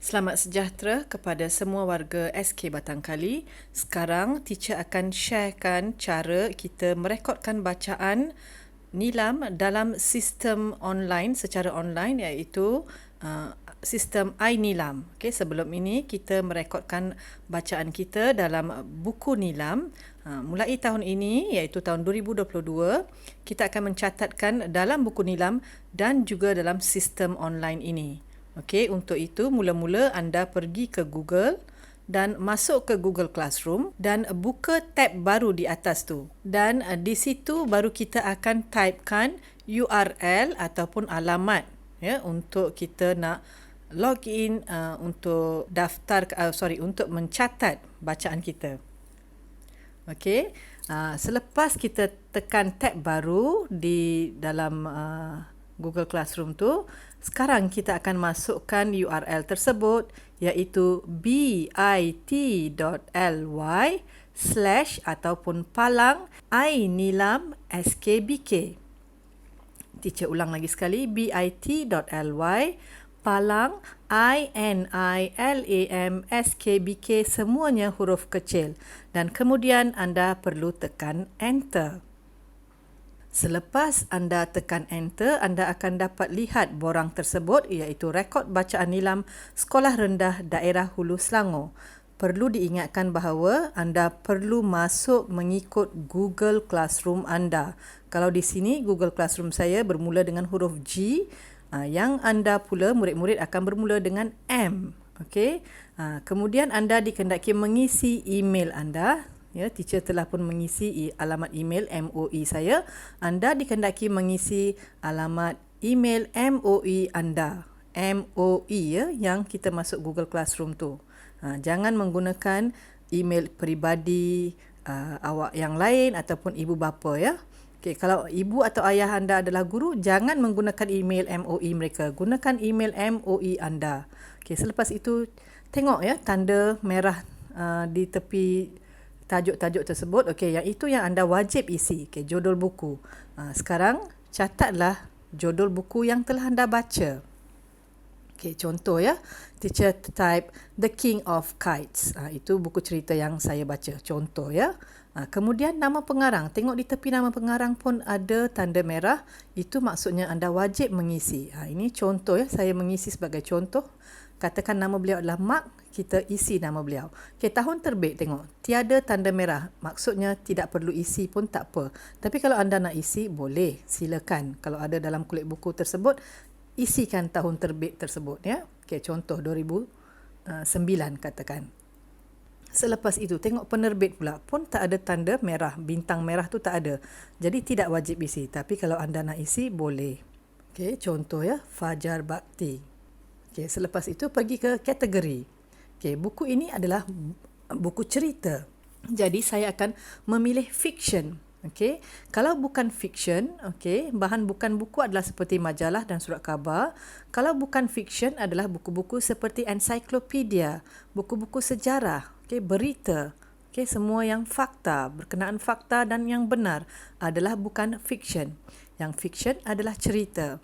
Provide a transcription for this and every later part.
Selamat sejahtera kepada semua warga SK Batangkali. Sekarang teacher akan sharekan cara kita merekodkan bacaan nilam dalam sistem online secara online iaitu sistem iNilam. Okey, sebelum ini kita merekodkan bacaan kita dalam buku nilam. Mulai tahun ini iaitu tahun 2022, kita akan mencatatkan dalam buku nilam dan juga dalam sistem online ini. Okey, untuk itu mula-mula anda pergi ke Google dan masuk ke Google Classroom dan buka tab baru di atas tu. Dan di situ baru kita akan typekan URL ataupun alamat ya untuk kita nak login untuk untuk mencatat bacaan kita. Okey, selepas kita tekan tab baru di dalam Google Classroom tu, sekarang kita akan masukkan URL tersebut iaitu bit.ly/ ataupun palang iNilam SKBK. Teacher ulang lagi sekali, bit.ly palang iNilam SKBK, semuanya huruf kecil, dan kemudian anda perlu tekan enter. Selepas anda tekan enter, anda akan dapat lihat borang tersebut iaitu rekod bacaan nilam Sekolah Rendah Daerah Hulu Selangor. Perlu diingatkan bahawa anda perlu masuk mengikut Google Classroom anda. Kalau di sini Google Classroom saya bermula dengan huruf G, yang anda pula murid-murid akan bermula dengan M. Okey. Kemudian anda dikehendaki mengisi email anda. Ya, teacher telah pun mengisi alamat email MOE saya. Anda dikehendaki mengisi alamat email MOE anda. MOE ya, yang kita masuk Google Classroom tu. Jangan menggunakan email peribadi awak yang lain ataupun ibu bapa ya. Okay, kalau ibu atau ayah anda adalah guru, jangan menggunakan email MOE mereka. Gunakan email MOE anda. Okay, selepas itu tengok ya tanda merah di tepi tajuk-tajuk tersebut. Okey, yang itu yang anda wajib isi. Okey, judul buku. Sekarang catatlah judul buku yang telah anda baca. Okey, contoh ya. Teacher type The King of Kites. Itu buku cerita yang saya baca. Contoh ya. Kemudian nama pengarang. Tengok di tepi nama pengarang pun ada tanda merah. Itu maksudnya anda wajib mengisi. Ini contoh ya. Saya mengisi sebagai contoh. Katakan nama beliau adalah Mark, kita isi nama beliau. Okey, tahun terbit tengok. Tiada tanda merah. Maksudnya tidak perlu isi pun tak apa. Tapi kalau anda nak isi, boleh. Silakan. Kalau ada dalam kulit buku tersebut, isikan tahun terbit tersebut. Ya. Okey, contoh 2009 katakan. Selepas itu, tengok penerbit pula pun tak ada tanda merah. Bintang merah tu tak ada. Jadi tidak wajib isi. Tapi kalau anda nak isi, boleh. Okey, contoh ya. Fajar Bakti. Okay, selepas itu pergi ke kategori. Okay, buku ini adalah buku cerita. Jadi saya akan memilih fiction. Okay, kalau bukan fiction, okay, bahan bukan buku adalah seperti majalah dan surat khabar. Kalau bukan fiction adalah buku-buku seperti ensiklopedia, buku-buku sejarah, okay, berita. Okay, semua yang fakta, berkenaan fakta dan yang benar adalah bukan fiction. Yang fiction adalah cerita.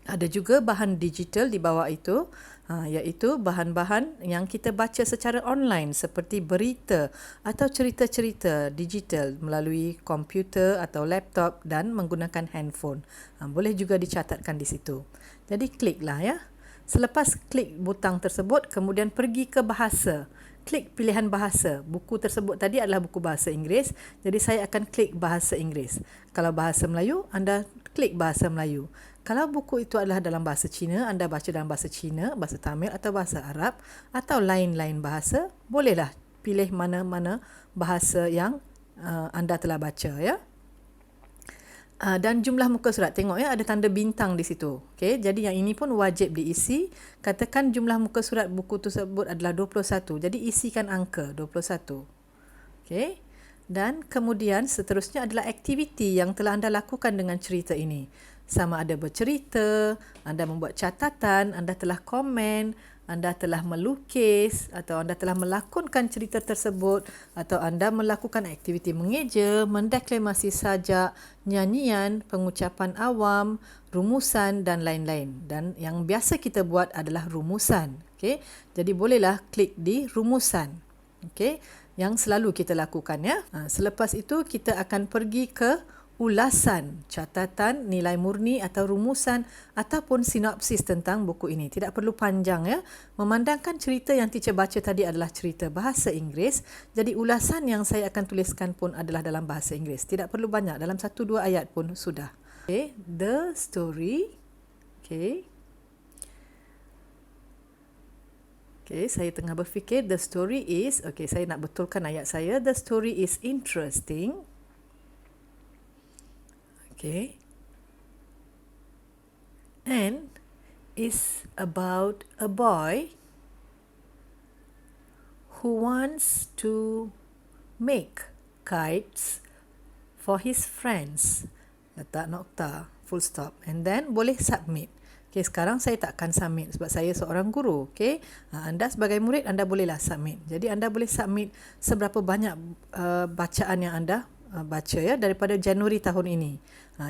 Ada juga bahan digital di bawah itu, iaitu bahan-bahan yang kita baca secara online seperti berita atau cerita-cerita digital melalui komputer atau laptop dan menggunakan handphone. Boleh juga dicatatkan di situ. Jadi kliklah ya. Selepas klik butang tersebut, kemudian pergi ke bahasa. Klik pilihan bahasa. Buku tersebut tadi adalah buku bahasa Inggeris, jadi saya akan klik bahasa Inggeris. Kalau bahasa Melayu, anda klik bahasa Melayu. Kalau buku itu adalah dalam bahasa Cina, anda baca dalam bahasa Cina, bahasa Tamil atau bahasa Arab atau lain-lain bahasa, bolehlah pilih mana-mana bahasa yang anda telah baca ya. Dan jumlah muka surat, tengok ya ada tanda bintang di situ. Okey, jadi yang ini pun wajib diisi. Katakan jumlah muka surat buku tersebut adalah 21. Jadi isikan angka 21. Okey. Dan kemudian seterusnya adalah aktiviti yang telah anda lakukan dengan cerita ini. Sama ada bercerita, anda membuat catatan, anda telah komen, anda telah melukis atau anda telah melakonkan cerita tersebut atau anda melakukan aktiviti mengeja, mendeklamasi sajak, nyanyian, pengucapan awam, rumusan dan lain-lain. Dan yang biasa kita buat adalah rumusan. Okey. Jadi bolehlah klik di rumusan. Okey. Yang selalu kita lakukan ya. Selepas itu kita akan pergi ke ulasan, catatan, nilai murni atau rumusan ataupun sinopsis tentang buku ini. Tidak perlu panjang ya. Memandangkan cerita yang teacher baca tadi adalah cerita bahasa Inggeris, jadi ulasan yang saya akan tuliskan pun adalah dalam bahasa Inggeris. Tidak perlu banyak, dalam 1-2 ayat pun sudah. Okay. The story. Okay. Okay, saya tengah berfikir. The story is, okay, saya nak betulkan ayat saya. The story is interesting. Okay. And is about a boy who wants to make kites for his friends. Letak nokta, full stop. And then boleh submit. Okay, sekarang saya takkan submit sebab saya seorang guru. Okay, anda sebagai murid, anda bolehlah submit. Jadi anda boleh submit seberapa banyak bacaan yang anda baca ya daripada Januari tahun ini.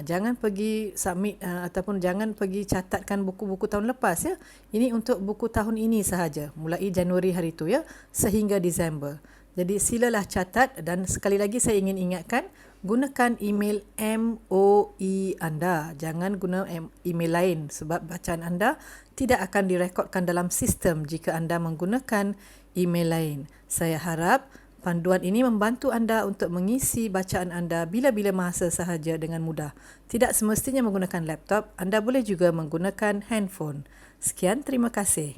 Jangan pergi submit ataupun jangan pergi catatkan buku-buku tahun lepas ya. Ini untuk buku tahun ini sahaja, mulai Januari hari itu ya sehingga Disember. Jadi silalah catat dan sekali lagi saya ingin ingatkan, gunakan email MOE anda. Jangan guna email lain sebab bacaan anda tidak akan direkodkan dalam sistem jika anda menggunakan email lain. Saya harap panduan ini membantu anda untuk mengisi bacaan anda bila-bila masa sahaja dengan mudah. Tidak semestinya menggunakan laptop, anda boleh juga menggunakan handphone. Sekian, terima kasih.